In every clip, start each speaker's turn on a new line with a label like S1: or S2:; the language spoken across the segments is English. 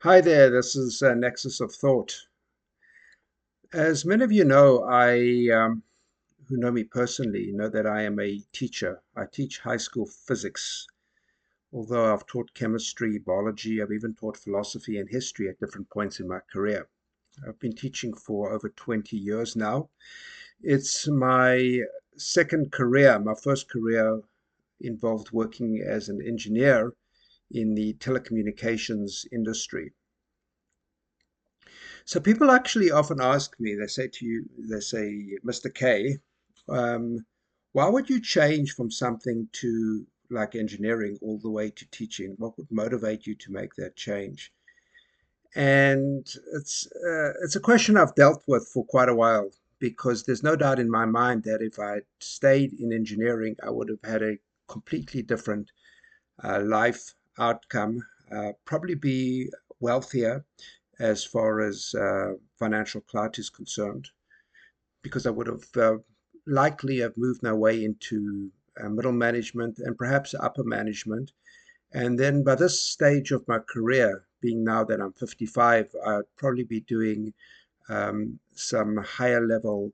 S1: Hi there, this is Nexus of Thought. As many of you know, who know me personally, know that I am a teacher. I teach high school physics, although I've taught chemistry, biology, I've even taught philosophy and history at different points in my career. I've been teaching for over 20 years now. It's my second career. My first career involved working as an engineer in the telecommunications industry. So people actually often ask me, they say, Mr. K, um, why would you change from something to like engineering all the way to teaching? What would motivate you to make that change? And it's a question I've dealt with for quite a while because there's no doubt in my mind that if I stayed in engineering, I would have had a completely different life outcome, probably be wealthier as far as financial clout is concerned, because I would have likely have moved my way into middle management and perhaps upper management. And then by this stage of my career, being now that I'm 55, I'd probably be doing some higher level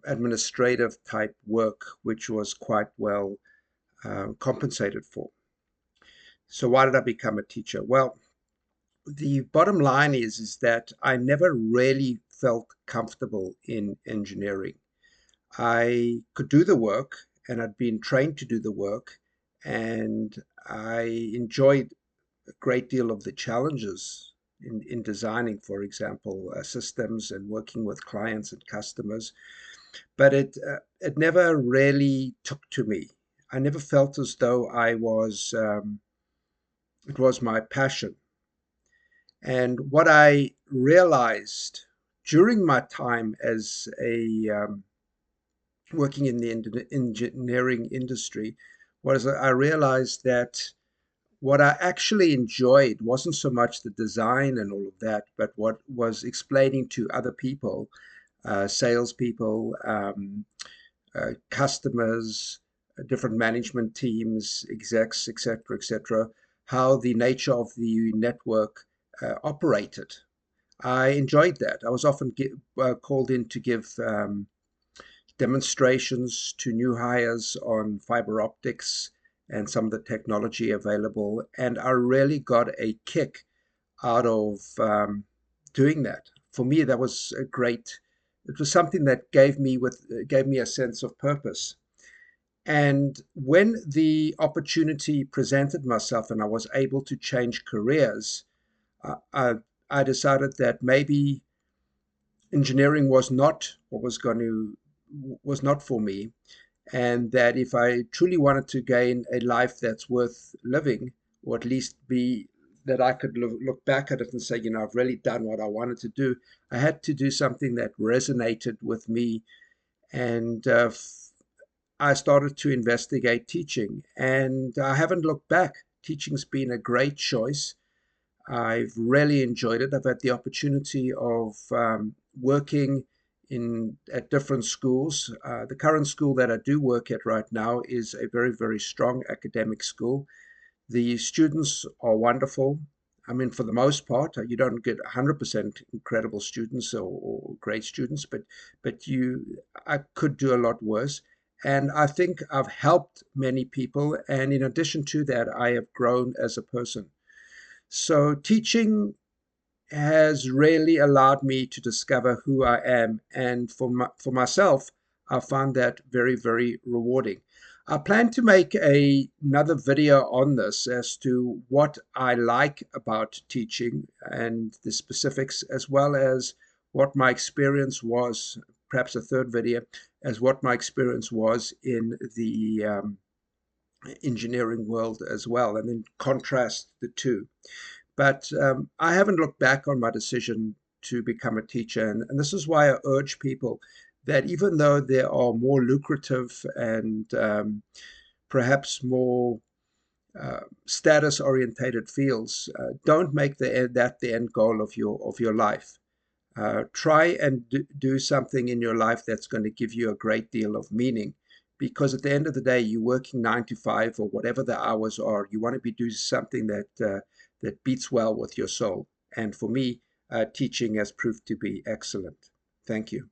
S1: administrative type work, which was quite well compensated for. So why did I become a teacher? Well, the bottom line is that I never really felt comfortable in engineering. I could do the work and I'd been trained to do the work, and I enjoyed a great deal of the challenges in designing, for example, systems and working with clients and customers. But it never really took to me. I never felt as though it was my passion. And what I realized during my time as a working in the engineering industry was that I realized that what I actually enjoyed wasn't so much the design and all of that, but what was explaining to other people, salespeople, customers, different management teams, execs, etc., how the nature of the network operated. I enjoyed that. I was often called in to give demonstrations to new hires on fiber optics and some of the technology available. And I really got a kick out of doing that. For me, that was a great. It was something that gave me a sense of purpose. And when the opportunity presented myself and I was able to change careers, I, I decided that maybe engineering was not what was not for me, and that if I truly wanted to gain a life that's worth living, or at least be that I could look back at it and say, I've really done what I wanted to do, I had to do something that resonated with me. And I started to investigate teaching, and I haven't looked back. Teaching's been a great choice. I've really enjoyed it. I've had the opportunity of working in at different schools. The current school that I do work at right now is a very, very strong academic school. The students are wonderful. I mean, for the most part, you don't get 100% incredible students or great students, but I could do a lot worse. And I think I've helped many people. And in addition to that, I have grown as a person. So teaching has really allowed me to discover who I am. And for myself, I found that very, very rewarding. I plan to make another video on this as to what I like about teaching and the specifics, as well as what my experience was, perhaps a third video, as what my experience was in the engineering world as well, and then contrast the two. But I haven't looked back on my decision to become a teacher. And this is why I urge people that even though there are more lucrative and perhaps more status orientated fields, don't make that the end goal of your life. Try and do something in your life that's going to give you a great deal of meaning. Because at the end of the day, you're working 9 to 5 or whatever the hours are. You want to be doing something that that beats well with your soul. And for me, teaching has proved to be excellent. Thank you.